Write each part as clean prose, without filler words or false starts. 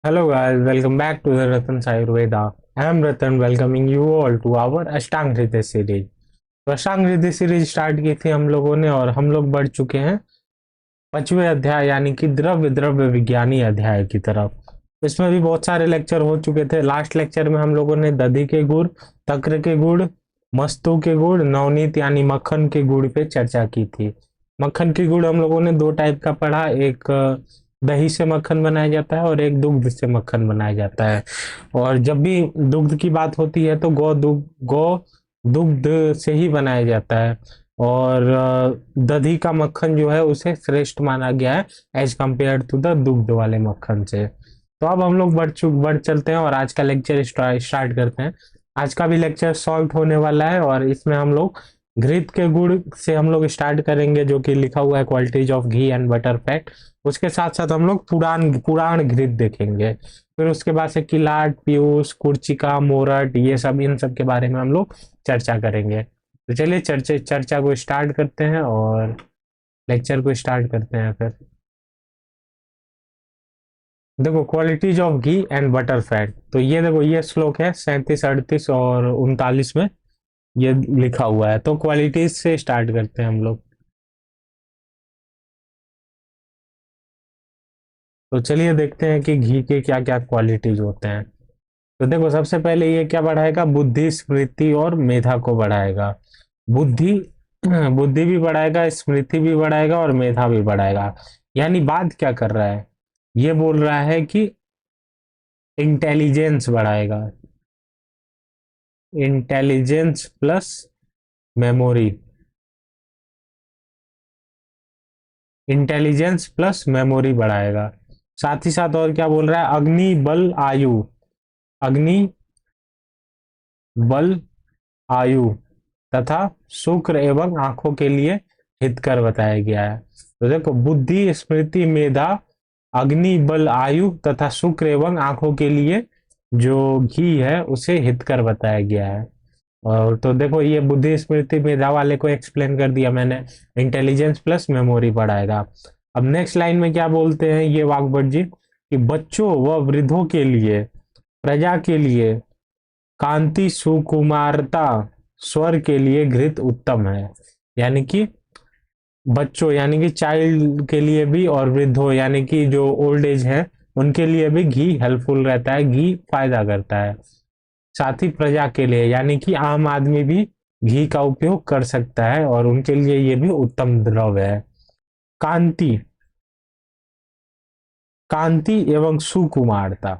Hello guys, welcome back to the Ratan's Ayurveda. I am Ratan welcoming you all to our अष्टांग हृदय series. तो अष्टांग हृदय series start की थी हम लोगों ने और हम लोग बढ़ चुके हैं 5वें अध्याय यानी कि द्रव्य द्रव्य विज्ञानी अध्याय की तरफ। इसमें भी बहुत सारे लेक्चर हो चुके थे। लास्ट लेक्चर में हम लोगों ने दधि के गुड़, तक्र के गुड़, मस्तू के गुड़, नवनीत यानी मक्खन के गुड़ पे चर्चा की थी। मक्खन के गुड़ हम लोगों ने दो टाइप का पढ़ा, एक दही से मक्खन बनाया जाता है और एक दुग्ध से मक्खन बनाया जाता है। और जब भी दुग्ध की बात होती है तो गौ दुग्ध से ही बनाया जाता है। और दधी का मक्खन जो है उसे श्रेष्ठ माना गया है एज कंपेयर टू द दुग्ध वाले मक्खन से। तो अब हम लोग बढ़ चलते हैं और आज का लेक्चर स्टार्ट करते हैं। आज का भी लेक्चर सॉल्व होने वाला है और इसमें हम लोग घृत के गुड़ से हम लोग स्टार्ट करेंगे, जो कि लिखा हुआ है qualities of ghee and butter fat. उसके साथ साथ हम लोग पुराण पुराण घृत देखेंगे। फिर उसके बाद से किलाट, पीयूष, कुर्चिका, मोरट, ये सब इन सब के बारे में हम लोग चर्चा करेंगे। तो चलिए चर्चा को स्टार्ट करते हैं और लेक्चर को स्टार्ट करते हैं। फिर देखो qualities of ghee and butter fat. तो ये देखो, ये श्लोक है 37, 38 और 39 में ये लिखा हुआ है। तो क्वालिटीज से स्टार्ट करते हैं हम लोग। तो चलिए देखते हैं कि घी के क्या क्या क्वालिटीज होते हैं। तो देखो, सबसे पहले ये क्या बढ़ाएगा? बुद्धि, स्मृति और मेधा को बढ़ाएगा। बुद्धि बुद्धि भी बढ़ाएगा, स्मृति भी बढ़ाएगा और मेधा भी बढ़ाएगा। यानी बात क्या कर रहा है? ये बोल रहा है कि इंटेलिजेंस बढ़ाएगा। Intelligence plus memory. Intelligence plus memory बढ़ाएगा। साथ ही साथ और क्या बोल रहा है? अग्नि बल आयु। अग्नि बल आयु तथा शुक्र एवं आंखों के लिए हितकर बताया गया है। तो देखो, बुद्धि, स्मृति, मेधा, अग्नि बल आयु तथा शुक्र एवं आंखों के लिए जो घी है उसे हितकर बताया गया है। और तो देखो, ये बुद्धि, स्मृति, मेधा वाले को एक्सप्लेन कर दिया मैंने। इंटेलिजेंस प्लस मेमोरी बढ़ाएगा। अब नेक्स्ट लाइन में क्या बोलते हैं ये वाग्भट जी, कि बच्चों व वृद्धों के लिए, प्रजा के लिए, कांति, सुकुमारता, स्वर के लिए घृत उत्तम है। यानी कि बच्चों यानी कि चाइल्ड के लिए भी और वृद्धों यानी कि जो ओल्ड एज है उनके लिए भी घी हेल्पफुल रहता है, घी फायदा करता है। साथ ही प्रजा के लिए यानी कि आम आदमी भी घी का उपयोग कर सकता है और उनके लिए ये भी उत्तम द्रव्य है। कांति, कांति एवं सुकुमारता।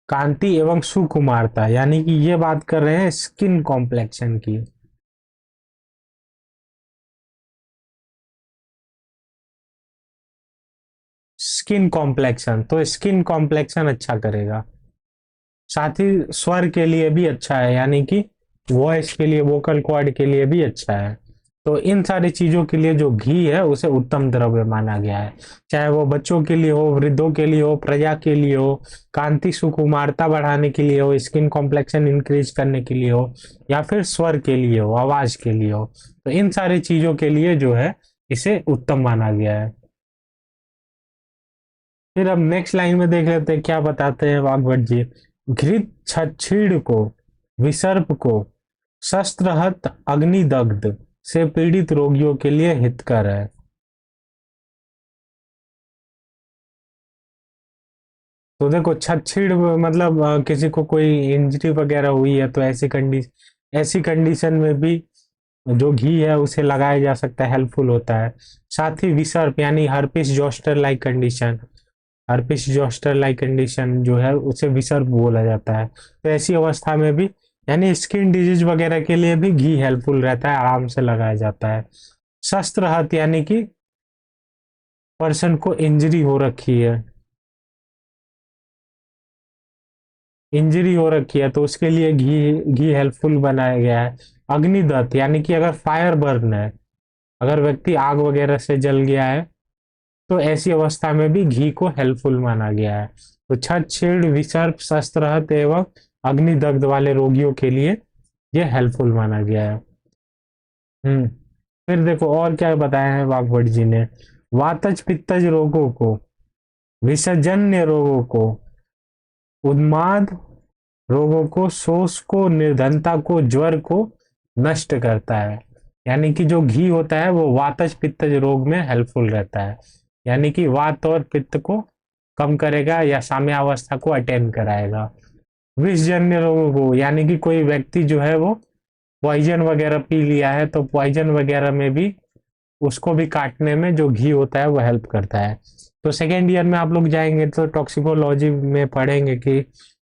कांति एवं सुकुमारता यानी कि ये बात कर रहे हैं स्किन कॉम्प्लेक्शन की। स्किन कॉम्प्लेक्शन, तो स्किन कॉम्प्लेक्शन अच्छा करेगा। साथ ही स्वर के लिए भी अच्छा है, यानी कि वॉइस के लिए, वोकल कॉर्ड के लिए भी अच्छा है। तो इन सारी चीजों के लिए जो घी है उसे उत्तम द्रव्य माना गया है। चाहे वो बच्चों के लिए हो, वृद्धों के लिए हो, प्रजा के लिए हो, कांति सुकुमारता बढ़ाने के लिए हो, स्किन कॉम्प्लेक्शन इंक्रीज करने के लिए हो, या फिर स्वर के लिए हो, आवाज के लिए हो, तो इन सारी चीजों के लिए जो है इसे उत्तम माना गया है। फिर अब नेक्स्ट लाइन में देख लेते हैं क्या बताते हैं वाग्भट जी। घृत छछीड़ को, विसर्प को, शस्त्रहत अग्निदग्ध से पीड़ित रोगियों के लिए हितकर है। तो देखो, छछीड़ मतलब किसी को कोई इंजरी वगैरह हुई है तो ऐसी कंडीशन में भी जो घी है उसे लगाया जा सकता है, हेल्पफुल होता है। साथ ही विसर्प यानी herpes zoster like condition, herpes zoster like condition जो है उसे विसर्प बोला जाता है। तो ऐसी अवस्था में भी यानी स्किन डिजीज वगैरह के लिए भी घी हेल्पफुल रहता है, आराम से लगाया जाता है। शस्त्रहत यानी कि पर्सन को इंजरी हो रखी है, इंजरी हो रखी है तो उसके लिए घी घी हेल्पफुल बनाया गया है। अग्निदत्त यानी कि अगर फायर बर्न है, अगर व्यक्ति आग वगैरह से जल गया है तो ऐसी अवस्था में भी घी को हेल्पफुल माना गया है। तो छत, छीड़, विसर्प, शस्त्रहत एवं अग्निदग्ध वाले रोगियों के लिए यह हेल्पफुल माना गया है। फिर देखो और क्या बताया है वाग्भट जी ने। वातज पित्तज रोगों को, विसर्जन्य रोगों को, उन्माद रोगों को, शोष को, निर्धनता को, ज्वर को नष्ट करता है। यानी कि जो घी होता है वो वातज पित्तज रोग में हेल्पफुल रहता है, यानी कि वात और पित्त को कम करेगा या साम्यावस्था को अटेन कराएगा। विषजन्य रोगों को, यानी कि कोई व्यक्ति जो है वो पॉइजन वगैरह पी लिया है तो पॉइजन वगैरह में भी उसको भी काटने में जो घी होता है वो हेल्प करता है। तो सेकेंड ईयर में आप लोग जाएंगे तो टॉक्सिकोलॉजी में पढ़ेंगे कि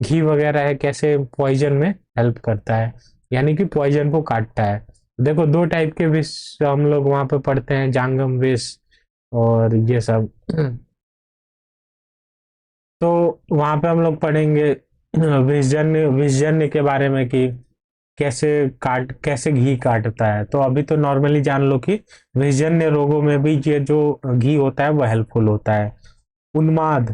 घी वगैरह है कैसे पॉइजन में हेल्प करता है, यानी कि पॉइजन को काटता है। देखो दो टाइप के विष हम लोग वहां पे पढ़ते हैं, जांगम विष और ये सब। तो वहां पे हम लोग पढ़ेंगे विषजन्य विषजन्य के बारे में कि कैसे घी काटता है। तो अभी तो नॉर्मली जान लो कि विषजन्य रोगों में भी ये जो घी होता है वो हेल्पफुल होता है। उन्माद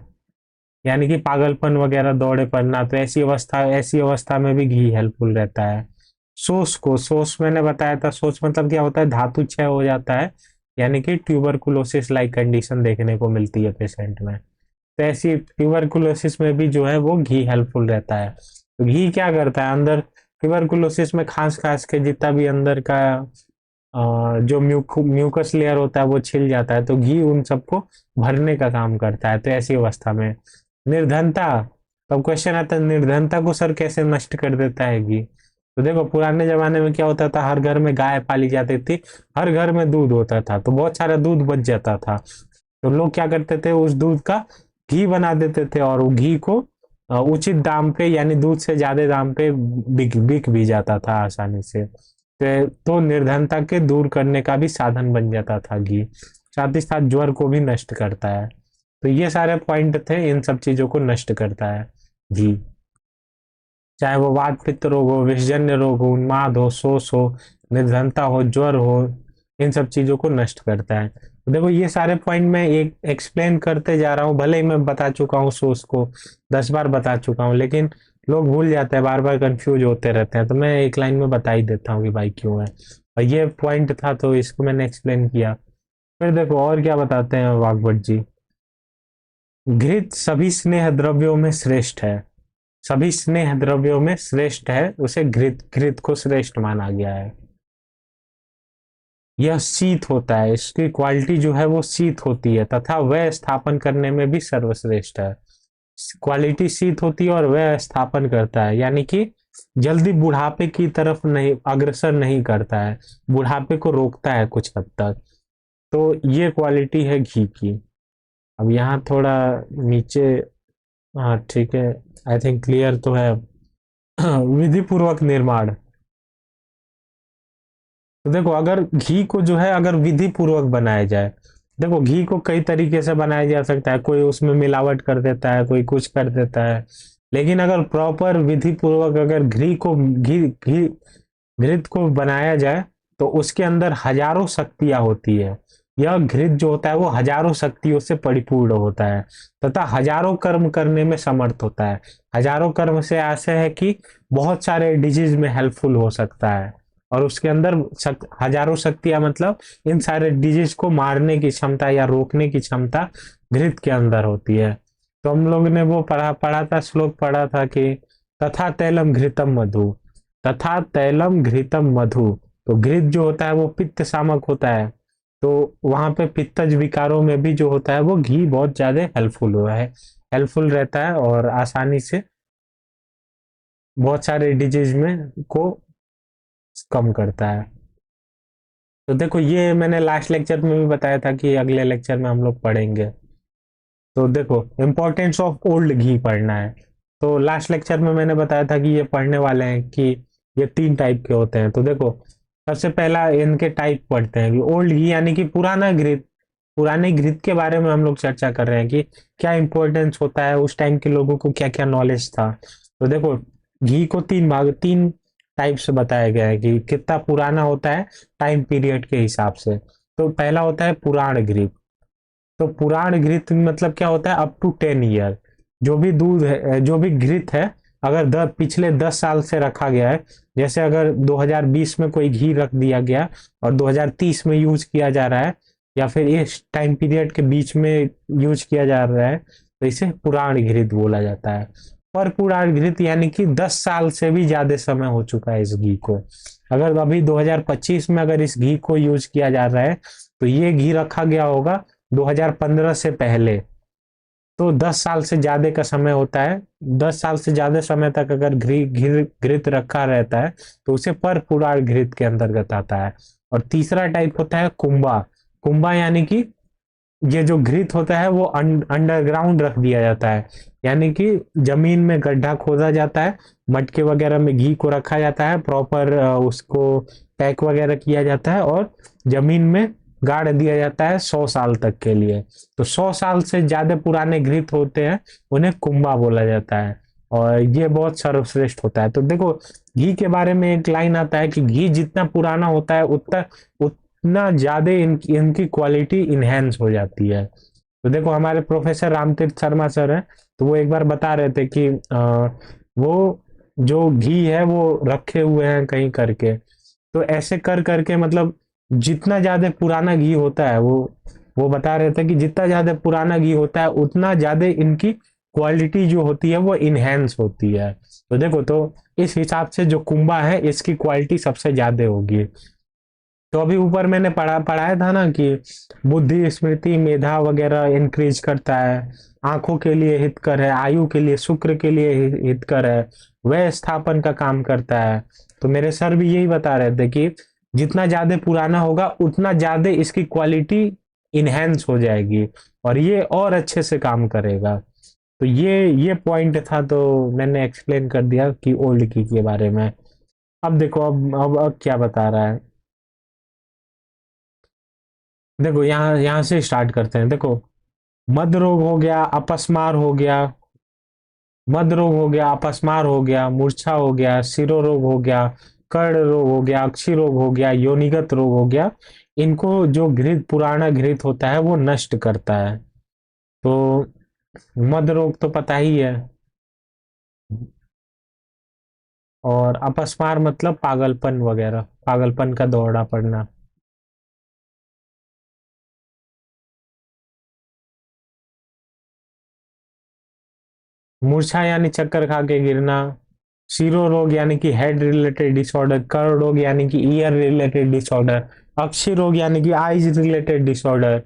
यानी कि पागलपन वगैरह, दौड़े पड़ना, तो ऐसी अवस्था में भी घी हेल्पफुल रहता है। सोच मैंने बताया था, सोच मतलब क्या होता है, धातु क्षय हो जाता है, यानी कि ट्यूबरकुलोसिस लाइक कंडीशन देखने को मिलती है पेशेंट में। तो ऐसी ट्यूबरकुलोसिस में भी जो है वो घी हेल्पफुल रहता है। तो घी क्या करता है अंदर, ट्यूबरकुलोसिस में खास खास के जितना भी अंदर का जो म्यूकस लेयर होता है वो छिल जाता है, तो घी उन सबको भरने का काम करता है। तो ऐसी अवस्था में निर्धनता, तब क्वेश्चन आता है निर्धनता को सर कैसे नष्ट कर देता है घी। तो देखो पुराने जमाने में क्या होता था, हर घर में गाय पाली जाती थी, हर घर में दूध होता था, तो बहुत सारा दूध बच जाता था। तो लोग क्या करते थे, उस दूध का घी बना देते थे और वो घी को उचित दाम पे यानी दूध से ज्यादा दाम पे बिक भी जाता था आसानी से। तो निर्धनता के दूर करने का भी साधन बन जाता था घी, साथ ही साथ ज्वर को भी नष्ट करता है। तो ये सारे पॉइंट थे, इन सब चीजों को नष्ट करता है घी, चाहे वो वात पित्त रोग हो, विषजन्य रोग हो, उन्माद हो, शोष हो, निर्धनता हो, ज्वर हो, इन सब चीजों को नष्ट करता है। तो देखो ये सारे पॉइंट मैं एक एक्सप्लेन करते जा रहा हूँ, भले ही मैं बता चुका हूँ सोच को 10 बार बता चुका हूँ, लेकिन लोग भूल जाते हैं, बार बार कंफ्यूज होते रहते हैं, तो मैं एक लाइन में बता ही देता हूँ कि भाई क्यों है। और ये पॉइंट था तो इसको मैंने एक्सप्लेन किया। फिर देखो और क्या बताते हैं वाग्भट जी, घृत सभी स्नेह द्रव्यों में श्रेष्ठ है, सभी स्नेह द्रव्यों में श्रेष्ठ है, उसे घृत घृत को श्रेष्ठ माना गया है। यह शीत होता है, इसकी क्वालिटी जो है वो शीत होती है, तथा वह स्थापन करने में भी सर्वश्रेष्ठ है। क्वालिटी शीत होती है और वह स्थापन करता है, यानी कि जल्दी बुढ़ापे की तरफ नहीं अग्रसर नहीं करता है, बुढ़ापे को रोकता है कुछ हद तक। तो ये क्वालिटी है घी की। अब यहाँ थोड़ा नीचे, हाँ ठीक है, आई थिंक क्लियर तो है। विधि पूर्वक निर्माण, तो देखो अगर घी को जो है अगर विधि पूर्वक बनाया जाए, देखो घी को कई तरीके से बनाया जा सकता है, कोई उसमें मिलावट कर देता है, कोई कुछ कर देता है, लेकिन अगर प्रॉपर विधि पूर्वक अगर घी घृत को बनाया जाए तो उसके अंदर हजारों शक्तियां होती है। यह घृत जो होता है वो हजारों शक्तियों से परिपूर्ण होता है तथा हजारों कर्म करने में समर्थ होता है। हजारों कर्म से ऐसे है कि बहुत सारे डिजीज में हेल्पफुल हो सकता है, और उसके अंदर हजारों शक्तियां मतलब इन सारे डिजीज को मारने की क्षमता या रोकने की क्षमता घृत के अंदर होती है। तो हम लोग ने वो पढ़ा था, श्लोक पढ़ा था कि तथा तैलम घृतम मधु, तथा तैलम घृतम मधु। तो घृत जो होता है वो पित्त शामक होता है, तो वहां पे पित्तज विकारों में भी जो होता है वो घी बहुत ज्यादा हेल्पफुल हुआ है, हेल्पफुल रहता है और आसानी से बहुत सारे डिजीज में को कम करता है। तो देखो ये मैंने लास्ट लेक्चर में भी बताया था कि अगले लेक्चर में हम लोग पढ़ेंगे। तो देखो इम्पोर्टेंस ऑफ ओल्ड घी पढ़ना है, तो लास्ट लेक्चर में मैंने बताया था कि ये पढ़ने वाले हैं कि ये 3 टाइप के होते हैं। तो देखो सबसे पहला इनके टाइप पढ़ते हैं कि ओल्ड घी यानी कि पुराना घृत, पुराने घृत के बारे में हम लोग चर्चा कर रहे हैं कि क्या इंपॉर्टेंस होता है, उस टाइम के लोगों को क्या क्या नॉलेज था। तो देखो घी को 3 टाइप से बताया गया है कि कितना पुराना होता है टाइम पीरियड के हिसाब से। तो पहला होता है पुराण घृत। तो पुराण घृत मतलब क्या होता है, अप टू 10 ईयर जो भी दूध है, जो भी घृत है, अगर पिछले 10 साल से रखा गया है, जैसे अगर 2020 में कोई घी रख दिया गया और 2030 में यूज किया जा रहा है, या फिर इस टाइम पीरियड के बीच में यूज किया जा रहा है, तो इसे पुराण घृत बोला जाता है। पर पुराण घृत यानी कि 10 साल से भी ज्यादा समय हो चुका है इस घी को। अगर अभी 2025 में अगर इस घी को यूज किया जा रहा है, तो ये घी रखा गया होगा 2015 से पहले। तो 10 साल से ज्यादा का समय होता है। 10 साल से ज्यादा समय तक अगर घृत रखा रहता है, तो उसे पर पुराण घृत के अंतर्गत आता है। और तीसरा टाइप होता है कुंभा। कुंभा यानी कि ये जो घृत होता है वो अंडरग्राउंड रख दिया जाता है, यानी कि जमीन में गड्ढा खोदा जाता है, मटके वगैरह में घी को रखा जाता है, प्रॉपर उसको पैक वगैरह किया जाता है और जमीन में गाड़ दिया जाता है 100 साल तक के लिए। तो 100 साल से ज्यादा पुराने घृत होते हैं, उन्हें कुंभा बोला जाता है, और ये बहुत सर्वश्रेष्ठ होता है। तो देखो, घी के बारे में एक लाइन आता है कि घी जितना पुराना होता है उतना ज्यादा इनकी क्वालिटी इनहेंस हो जाती है। तो देखो, हमारे प्रोफेसर रामतीर्थ शर्मा सर हैं, तो वो एक बार बता रहे थे कि वो जो घी है वो रखे हुए हैं कहीं करके, तो ऐसे कर करके मतलब जितना ज्यादा पुराना घी होता है, वो बता रहे थे कि जितना ज्यादा पुराना घी होता है उतना ज्यादा इनकी क्वालिटी जो होती है वो इनहेंस होती है। तो देखो, तो इस हिसाब से जो कुंभा है इसकी क्वालिटी सबसे ज्यादा होगी। तो अभी ऊपर मैंने पढ़ाया था ना कि बुद्धि, स्मृति, मेधा वगैरह इंक्रीज करता है, आंखों के लिए हितकर है, आयु के लिए, शुक्र के लिए हितकर है, व्यय स्थापन का काम करता है। तो मेरे सर भी यही बता रहे थे कि जितना ज्यादा पुराना होगा उतना ज्यादा इसकी क्वालिटी इनहेंस हो जाएगी और ये और अच्छे से काम करेगा। तो ये पॉइंट था, तो मैंने एक्सप्लेन कर दिया कि ओल्ड की के बारे में। अब देखो, अब क्या बता रहा है। देखो, यहाँ यहाँ से स्टार्ट करते हैं। देखो, मद रोग हो गया, अपस्मार हो गया, मद रोग हो गया, अपस्मार हो गया, मूर्छा हो गया, सिरो रोग हो गया, कर्ण रोग हो गया, अक्षी रोग हो गया, योनिगत रोग हो गया। इनको जो घृत, पुराना घृत होता है वो नष्ट करता है। तो मद रोग तो पता ही है, और अपस्मार मतलब पागलपन वगैरह, पागलपन का दौरा पड़ना। मूर्छा यानी चक्कर खा के गिरना, शिरो रोग यानी कि हेड रिलेटेड डिसऑर्डर, कर्ण रोग यानी कि ईयर रिलेटेड डिसऑर्डर, अक्षी रोग यानी कि आईज रिलेटेड डिसऑर्डर,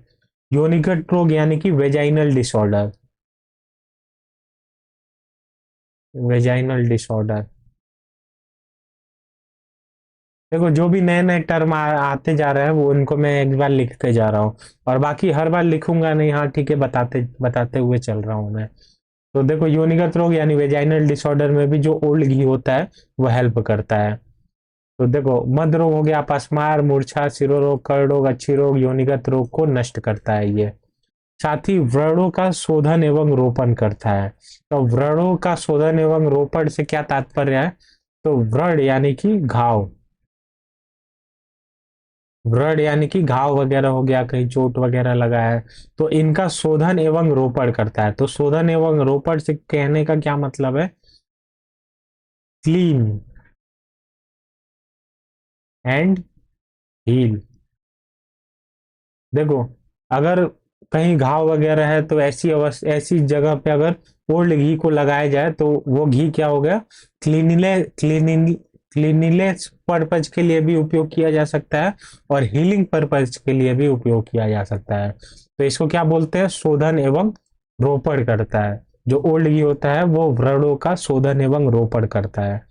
योनिकट रोग यानी कि वेजाइनल डिसऑर्डर, वेजाइनल डिसऑर्डर। देखो, जो भी नए नए टर्म आते जा रहे हैं वो उनको मैं एक बार लिखते जा रहा हूँ, और बाकी हर बार लिखूंगा नहीं, हाँ ठीक है, बताते बताते हुए चल रहा हूँ मैं। तो देखो, योनिगत रोग यानी वेजाइनल डिसऑर्डर में भी जो ओल्ड घी होता है वो हेल्प करता है। तो देखो, मद रोग हो गया, अपस्मार, मूर्छा, सिरोरोग, कर्ण रोग, अच्छी रोग, योनिगत रोग को नष्ट करता है ये। साथ ही व्रणों का शोधन एवं रोपण करता है। तो व्रणों का शोधन एवं रोपण से क्या तात्पर्य है? तो व्रण यानी कि घाव, व्रण यानी कि घाव वगैरह हो गया, कहीं चोट वगैरह लगा है, तो इनका शोधन एवं रोपण करता है। तो शोधन एवं रोपण से कहने का क्या मतलब है? Clean and heal. देखो, अगर कहीं घाव वगैरह है तो ऐसी जगह पे अगर ओल्ड घी को लगाया जाए तो वो घी क्या हो गया? क्लीनिनेस पर्पज के लिए भी उपयोग किया जा सकता है और हीलिंग पर्पज के लिए भी उपयोग किया जा सकता है। तो इसको क्या बोलते हैं? शोधन एवं रोपण करता है। जो ओल्ड घी होता है वो व्रणों का शोधन एवं रोपण करता है।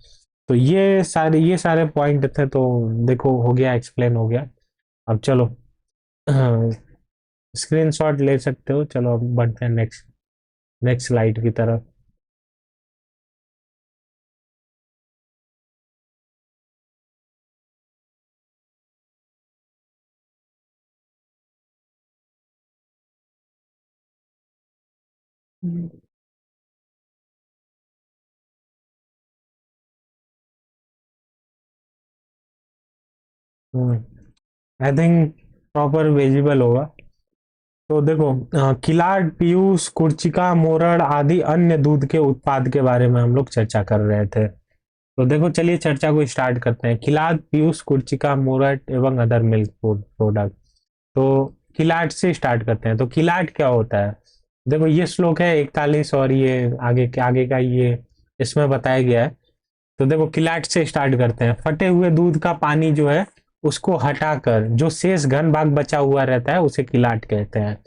तो ये सारे पॉइंट थे, तो देखो हो गया, एक्सप्लेन हो गया। अब चलो, हाँ, स्क्रीनशॉट ले सकते हो। चलो अब बढ़ते हैं नेक्स्ट नेक्स्ट स्लाइड की तरफ। आई थिंक प्रॉपर विजिबल होगा। तो देखो, किलाड़, पीयूष, कुर्चिका, मोरड आदि अन्य दूध के उत्पाद के बारे में हम लोग चर्चा कर रहे थे। तो देखो, चलिए चर्चा को स्टार्ट करते हैं। किलाड़, पीयूष, कुर्चिका, मोरड एवं अदर मिल्क प्रोडक्ट। तो किलाट से स्टार्ट करते हैं। तो किलाट क्या होता है, देखो ये श्लोक है 41 और ये आगे का ये इसमें बताया गया है। तो देखो किलाट से स्टार्ट करते हैं। फटे हुए दूध का पानी जो है उसको हटाकर जो शेष घन भाग बचा हुआ रहता है उसे किलाट कहते हैं।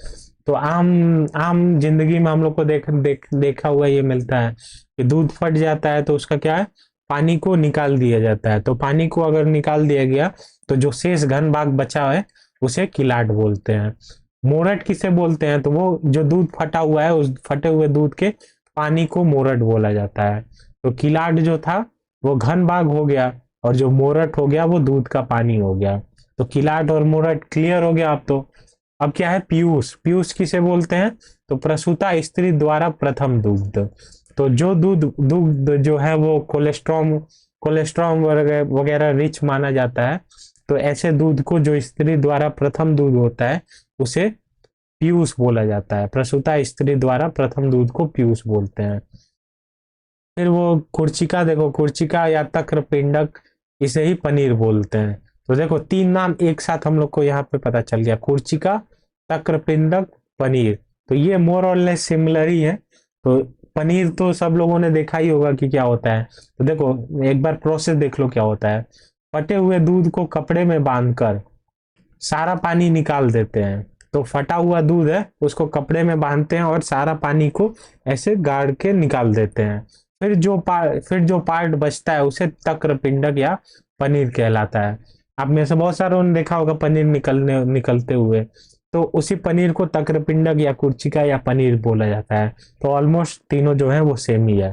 तो आम आम जिंदगी में हम लोग को देखा हुआ ये मिलता है कि दूध फट जाता है तो उसका क्या है, पानी को निकाल दिया जाता है। तो पानी को अगर निकाल दिया गया तो जो शेष घन भाग बचा है उसे किलाट बोलते हैं। मोरट किसे बोलते हैं, तो वो जो दूध फटा हुआ है उस फटे हुए दूध के पानी को मोरट बोला जाता है। तो किलाट जो था वो घन भाग हो गया और जो मोरट हो गया वो दूध का पानी हो गया। तो किलाट और मोरट क्लियर हो गया। अब तो अब क्या है, पीयूष। पीयूष किसे बोलते हैं, तो प्रसूता स्त्री द्वारा प्रथम दुग्ध। तो जो दुग्ध जो है वो कोलेस्ट्रॉम वगैरह रिच माना जाता है। तो ऐसे दूध को जो स्त्री द्वारा प्रथम दूध होता है उसे पीयूष बोला जाता है। प्रसूता स्त्री द्वारा प्रथम दूध को पीयूष बोलते हैं। फिर वो कुर्चिका, देखो कुर्चिका या तक्र पिंडक, इसे ही पनीर बोलते हैं। तो देखो तीन नाम एक साथ हम लोग को यहाँ पे पता चल गया, कुर्चिका, तक्र पिंडक, पनीर। तो ये मोर और लेस सिमिलर ही है। तो पनीर तो सब लोगों ने देखा ही होगा कि क्या होता है। तो देखो एक बार प्रोसेस देख लो क्या होता है। फटे हुए दूध को कपड़े में बांधकर सारा पानी निकाल देते हैं। तो फटा हुआ दूध है उसको कपड़े में बांधते हैं और सारा पानी को ऐसे गाड़ के निकाल देते हैं। फिर जो पार्ट बचता है उसे तक्र पिंडक या पनीर कहलाता है। आप में से बहुत सारों ने देखा होगा पनीर निकलते हुए। तो उसी पनीर को तक्र पिंडक या कुर्चिका या पनीर बोला जाता है। तो ऑलमोस्ट तीनों जो है वो सेम ही है।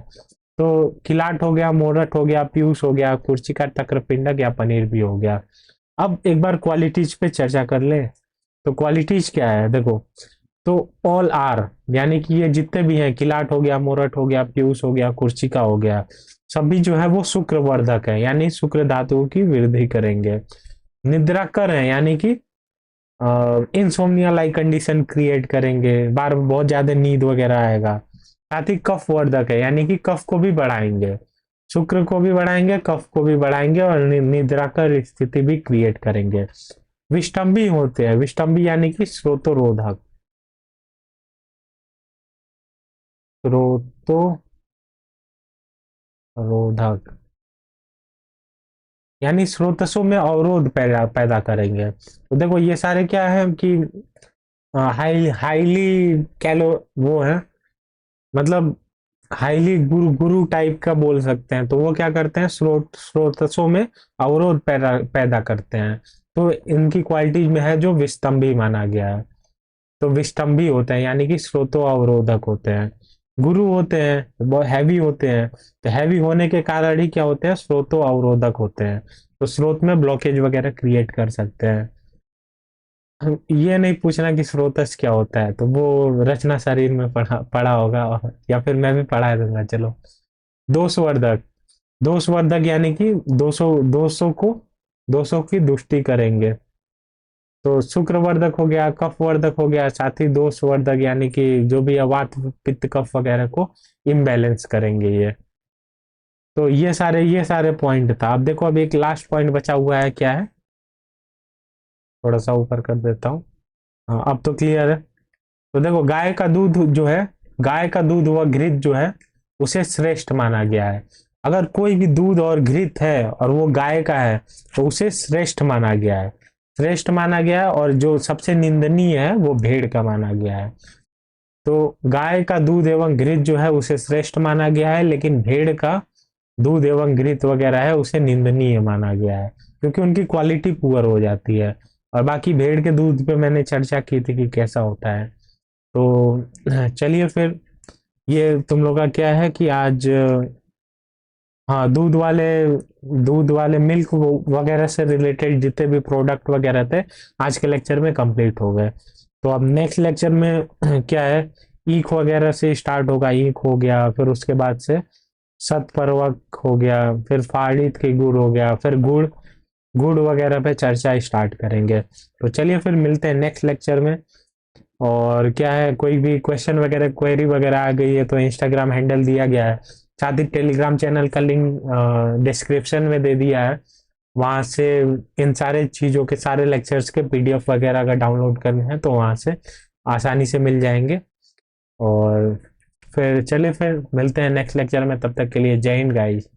तो किलाट हो गया, मोरट हो गया, पीयूष हो गया, कुर्चिका, तक्र पिंडक या पनीर भी हो गया। अब एक बार क्वालिटीज पे चर्चा कर ले। तो क्वालिटीज क्या है, देखो तो ऑल आर, यानी कि ये जितने भी हैं, किलाट हो गया, मोरट हो गया, पीयूष हो गया, कुर्चिका हो गया, सभी जो है वो शुक्रवर्धक है, यानी शुक्र धातुओं की वृद्धि करेंगे। निद्राकर है, यानी कि इंसोम्निया लाइक कंडीशन क्रिएट करेंगे, बार बहुत ज्यादा नींद वगैरह आएगा। साथ ही कफ वर्धक है, यानी कि कफ को भी बढ़ाएंगे, शुक्र को भी बढ़ाएंगे, कफ को भी बढ़ाएंगे और निद्राकर स्थिति भी क्रिएट करेंगे। विष्टम्भी होते हैं, विष्टम्भी यानी कि स्रोतोरोधक, स्रोतोरोधक यानी स्रोतसों में अवरोध पैदा करेंगे। तो देखो ये सारे क्या है कि हाईली कैलो वो है, मतलब हाईली गुरु टाइप का बोल सकते हैं। तो वो क्या करते हैं, स्रोतसों में अवरोध पैदा करते हैं। तो इनकी क्वालिटीज में है जो विस्तंभी माना गया है। तो विस्तंभी होते हैं यानी कि स्रोतो अवरोधक होते हैं। गुरु होते हैं बहुत हैवी होते हैं। तो हैवी होने के कारण ही क्या होते हैं, स्रोतो अवरोधक होते हैं। तो स्रोत में ब्लॉकेज वगैरह क्रिएट कर सकते हैं। ये नहीं पूछना कि स्रोतस क्या होता है, तो वो रचना शरीर में पढ़ा होगा या फिर मैं भी पढ़ा दूंगा। चलो, दोषवर्धक, दोषवर्धक यानी कि दोषों की दुष्टि करेंगे। तो शुक्रवर्धक हो गया, कफवर्धक हो गया, साथ ही दोषवर्धक यानी कि जो भी वात पित्त कफ वगैरह को इम्बैलेंस करेंगे ये। तो ये सारे पॉइंट था। अब देखो अब एक लास्ट पॉइंट बचा हुआ है, क्या है, थोड़ा सा ऊपर कर देता हूँ। हाँ अब तो क्लियर है। तो देखो गाय का दूध जो है, गाय का दूध व घृत जो है उसे श्रेष्ठ माना गया है। अगर कोई भी दूध और घृत है और वो गाय का है तो उसे श्रेष्ठ माना गया है, श्रेष्ठ माना गया है। और जो सबसे निंदनीय है वो भेड़ का माना गया है। तो गाय का दूध एवं घृत जो है उसे श्रेष्ठ माना गया है, लेकिन भेड़ का दूध एवं घृत वगैरह है उसे निंदनीय माना गया है, क्योंकि उनकी क्वालिटी पुअर हो जाती है। और बाकी भेड़ के दूध पे मैंने चर्चा की थी कि कैसा होता है। तो चलिए फिर, ये तुम लोग का क्या है कि आज हाँ दूध वाले मिल्क वगैरह से रिलेटेड जितने भी प्रोडक्ट वगैरह थे आज के लेक्चर में कंप्लीट हो गए। तो अब नेक्स्ट लेक्चर में क्या है, ईख वगैरह से स्टार्ट होगा। ईख हो गया, फिर उसके बाद से सतपर्वक हो गया, फिर फाड़ित की गुड़ हो गया, फिर गुड़ गुड़ वगैरह पे चर्चा स्टार्ट करेंगे। तो चलिए फिर मिलते हैं नेक्स्ट लेक्चर में। और क्या है, कोई भी क्वेश्चन वगैरह क्वेरी वगैरह आ गई है तो इंस्टाग्राम हैंडल दिया गया है, साथ ही टेलीग्राम चैनल का लिंक डिस्क्रिप्शन में दे दिया है। वहाँ से इन सारे चीज़ों के सारे लेक्चर्स के पीडीएफ वगैरह अगर डाउनलोड करने हैं तो वहाँ से आसानी से मिल जाएंगे। और फिर चलिए फिर मिलते हैं नेक्स्ट लेक्चर में, तब तक के लिए जय हिंद गाइस।